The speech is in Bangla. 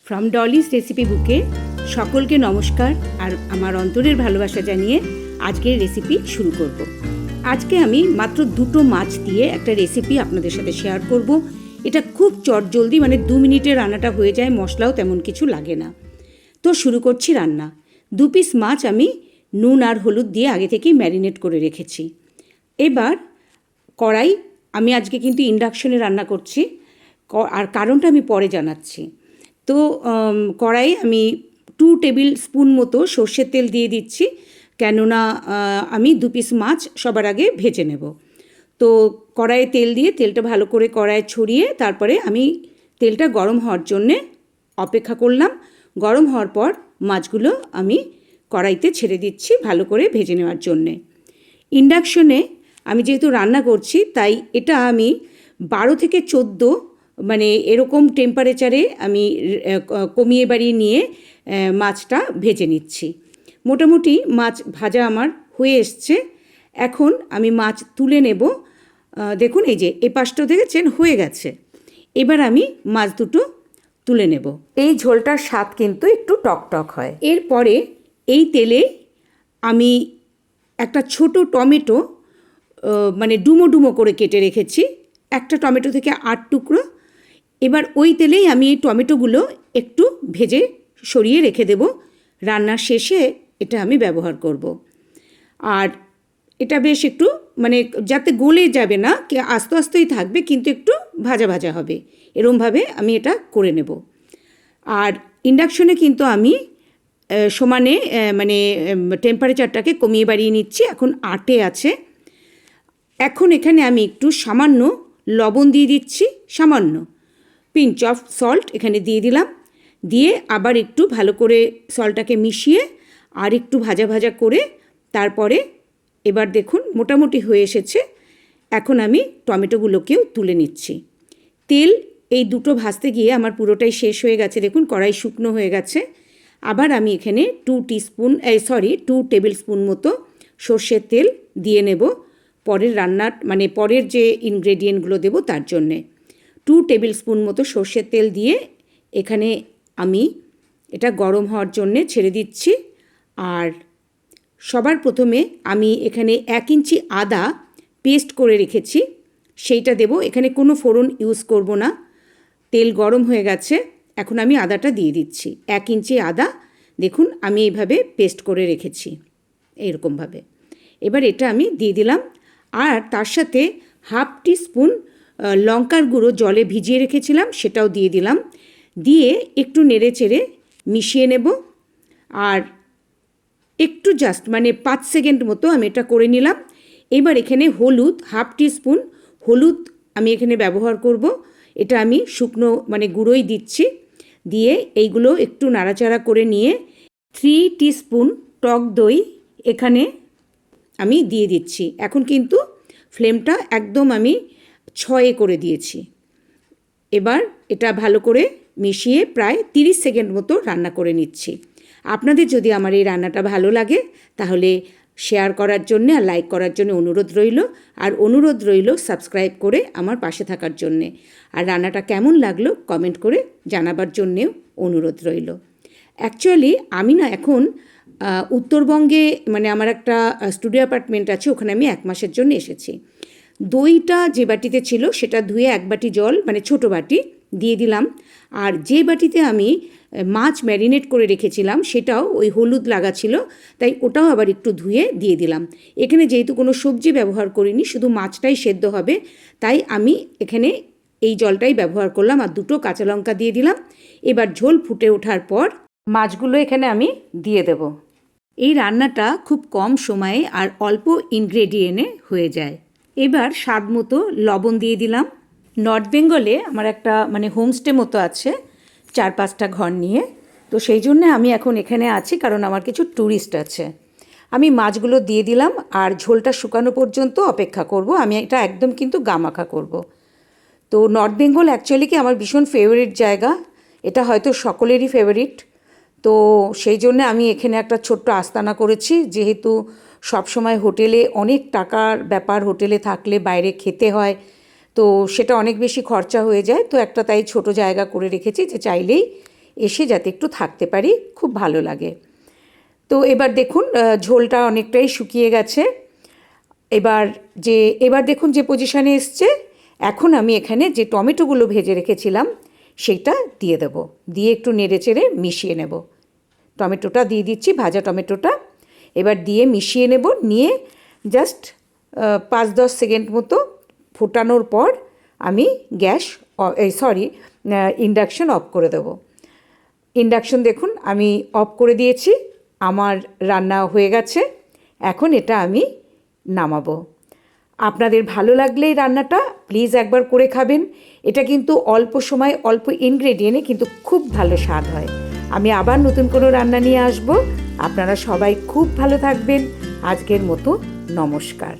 ফ্রম ডলিস রেসিপি বুকে সকলকে নমস্কার আর আমার অন্তরের ভালোবাসা জানিয়ে আজকের রেসিপি শুরু করব। আজকে আমি মাত্র দুটো মাছ দিয়ে একটা রেসিপি আপনাদের সাথে শেয়ার করব। এটা খুব চটজলদি, মানে 2 মিনিটে রান্নাটা হয়ে যায়, মশলাও তেমন কিছু লাগে না। তো শুরু করছি রান্না। 2 পিস মাছ আমি নুন আর হলুদ দিয়ে আগে থেকেই ম্যারিনেট করে রেখেছি। এবার কড়াই, আমি আজকে কিন্তু ইন্ডাকশনে রান্না করছি, আর কারণটা আমি পরে জানাচ্ছি। তো কড়াই আমি 2 টেবিল স্পুন মতো সর্ষের তেল দিয়ে দিচ্ছি, কেননা আমি 2 পিস মাছ সবার আগে ভেজে নেব। তো কড়াইয়ে তেল দিয়ে তেলটা ভালো করে কড়াইয়ে ছড়িয়ে তারপরে আমি তেলটা গরম হওয়ার জন্যে অপেক্ষা করলাম। গরম হওয়ার পর মাছগুলো আমি কড়াইতে ছেড়ে দিচ্ছি ভালো করে ভেজে নেওয়ার জন্যে। ইন্ডাকশনে আমি যেহেতু রান্না করছি, তাই এটা আমি 12 থেকে 14 মানে এরকম টেম্পারেচারে আমি কমিয়ে বাড়িয়ে নিয়ে মাছটা ভেজে নিচ্ছি। মোটামুটি মাছ ভাজা আমার হয়ে এসছে। এখন আমি মাছ তুলে নেব। দেখুন, এই যে এ পাশটা দেখেছেন হয়ে গেছে। এবার আমি মাছ দুটো তুলে নেব। এই ঝোলটার স্বাদ কিন্তু একটু টকটক হয়। এরপরে এই তেলে আমি একটা ছোট টমেটো মানে ডুমো ডুমো করে কেটে রেখেছি, একটা টমেটো থেকে 8 টুকরো। এবার ওই তেলেই আমি এই টমেটোগুলো একটু ভেজে সরিয়ে রেখে দেব। রান্নার শেষে এটা আমি ব্যবহার করব। আর এটা বেশ একটু মানে যাতে গলে যাবে না, আস্তে আস্তেই থাকবে, কিন্তু একটু ভাজা ভাজা হবে, এরমভাবে আমি এটা করে নেব। আর ইন্ডাকশনে কিন্তু আমি সমানে মানে টেম্পারেচারটাকে কমিয়ে বাড়িয়ে নিচ্ছি। এখন 8-এ আছে। এখন এখানে আমি একটু সামান্য লবণ দিয়ে দিচ্ছি, সামান্য পিঞ্চ অফ সল্ট এখানে দিয়ে দিলাম। দিয়ে আবার একটু ভালো করে সল্টটাকে মিশিয়ে আর একটু ভাজা ভাজা করে তারপরে এবার দেখুন মোটামুটি হয়ে এসেছে। এখন আমি টমেটোগুলোকেও তুলে নিচ্ছি। তেল এই দুটো ভাজতে গিয়ে আমার পুরোটাই শেষ হয়ে গেছে। দেখুন কড়াই শুকনো হয়ে গেছে। আবার আমি এখানে 2 টেবিল স্পুন মতো সর্ষের তেল দিয়ে নেব পরের রান্নার, মানে পরের যে ইনগ্রেডিয়েন্টগুলো দেবো তার জন্যে। 2 টেবিল স্পুন মতো সর্ষের তেল দিয়ে এখানে আমি এটা গরম হওয়ার জন্যে ছেড়ে দিচ্ছি। আর সবার প্রথমে আমি এখানে 1 ইঞ্চি আদা পেস্ট করে রেখেছি, সেইটা দেব। এখানে কোনো ফোড়ন ইউজ করব না। তেল গরম হয়ে গেছে, এখন আমি আদাটা দিয়ে দিচ্ছি। 1 ইঞ্চি আদা দেখুন আমি এইভাবে পেস্ট করে রেখেছি, এইরকমভাবে। এবার এটা আমি দিয়ে দিলাম। আর তার সাথে 1/2 টিস্পুন লঙ্কার গুঁড়ো জলে ভিজিয়ে রেখেছিলাম, সেটাও দিয়ে দিলাম। দিয়ে একটু নেড়ে চেড়ে মিশিয়ে নেব। আর একটু জাস্ট মানে 5 সেকেন্ড মতো আমি এটা করে নিলাম। এবার এখানে হলুদ 1/2 টিস্পুন হলুদ আমি এখানে ব্যবহার করব। এটা আমি শুকনো মানে গুঁড়োই দিচ্ছি। দিয়ে এইগুলো একটু নাড়াচাড়া করে নিয়ে 3 টিস্পুন টক দই এখানে আমি দিয়ে দিচ্ছি। এখন কিন্তু ফ্লেমটা একদম আমি 6-এ করে দিয়েছি। এবার এটা ভালো করে মিশিয়ে প্রায় 30 সেকেন্ড মতো রান্না করে নিচ্ছি। আপনাদের যদি আমার এই রান্নাটা ভালো লাগে তাহলে শেয়ার করার জন্যে আর লাইক করার জন্য অনুরোধ রইল। আর অনুরোধ রইল সাবস্ক্রাইব করে আমার পাশে থাকার জন্যে। আর রান্নাটা কেমন লাগলো কমেন্ট করে জানাবার জন্যেও অনুরোধ রইল। অ্যাকচুয়ালি আমি না এখন উত্তরবঙ্গে, মানে আমার একটা স্টুডিও অ্যাপার্টমেন্ট আছে, ওখানে আমি 1 মাসের জন্য এসেছি। দইটা যে বাটিতে ছিল সেটা ধুয়ে 1 বাটি জল, মানে ছোটো বাটি দিয়ে দিলাম। আর যে বাটিতে আমি মাছ ম্যারিনেট করে রেখেছিলাম সেটাও ওই হলুদ লাগা ছিল, তাই ওটাও আবার একটু ধুয়ে দিয়ে দিলাম। এখানে যেহেতু কোনো সবজি ব্যবহার করিনি, শুধু মাছটাই সেদ্ধ হবে, তাই আমি এখানে এই জলটাই ব্যবহার করলাম। আর 2টো কাঁচা লঙ্কা দিয়ে দিলাম। এবার ঝোল ফুটে ওঠার পর মাছগুলো এখানে আমি দিয়ে দেব। এই রান্নাটা খুব কম সময়ে আর অল্প ইনগ্রেডিয়েন্টে হয়ে যায়। এবার স্বাদ মতো লবণ দিয়ে দিলাম। নর্থ বেঙ্গলে আমার একটা মানে হোমস্টে মতো আছে 4-5টা ঘর নিয়ে, তো সেই জন্য আমি এখন এখানে আছি, কারণ আমার কিছু ট্যুরিস্ট আছে। আমি মাছগুলো দিয়ে দিলাম আর ঝোলটা শুকানো পর্যন্ত অপেক্ষা করব। আমি এটা একদম কিন্তু গামাখা করব। তো নর্থ বেঙ্গল অ্যাকচুয়ালি কি আমার ভীষণ ফেভারিট জায়গা, এটা হয়তো সকলেরই ফেভারিট। তো সেই জন্য আমি এখানে একটা ছোট্ট আস্তানা করেছি, যেহেতু সবসময় হোটেলে অনেক টাকার ব্যাপার, হোটেলে থাকলে বাইরে খেতে হয়, তো সেটা অনেক বেশি খরচা হয়ে যায়। তো একটা তাই ছোট জায়গা করে রেখেছি যে চাইলেই এসে যাতে একটু থাকতে পারি, খুব ভালো লাগে। তো এবার দেখুন ঝোলটা অনেকটাই শুকিয়ে গেছে। এবার দেখুন যে পজিশানে এসছে। এখন আমি এখানে যে টমেটোগুলো ভেজে রেখেছিলাম সেটা দিয়ে দেব, দিয়ে একটু নেড়ে চেড়ে মিশিয়ে নেব। টমেটোটা দিয়ে দিচ্ছি, ভাজা টমেটোটা এবার দিয়ে মিশিয়ে নেব। নিয়ে জাস্ট 5-10 সেকেন্ড মতো ফোটানোর পর আমি ইন্ডাকশন অফ করে দেব। ইন্ডাকশন দেখুন আমি অফ করে দিয়েছি, আমার রান্না হয়ে গেছে। এখন এটা আমি নামাবো। আপনাদের ভালো লাগলে এই রান্নাটা প্লিজ একবার করে খাবেন। এটা কিন্তু অল্প সময় অল্প ইনগ্রেডিয়েন্টে কিন্তু খুব ভালো স্বাদ হয়। আমি আবার নতুন কোনো রান্না নিয়ে আসবো। আপনারা সবাই খুব ভালো থাকবেন। আজকের মতো নমস্কার।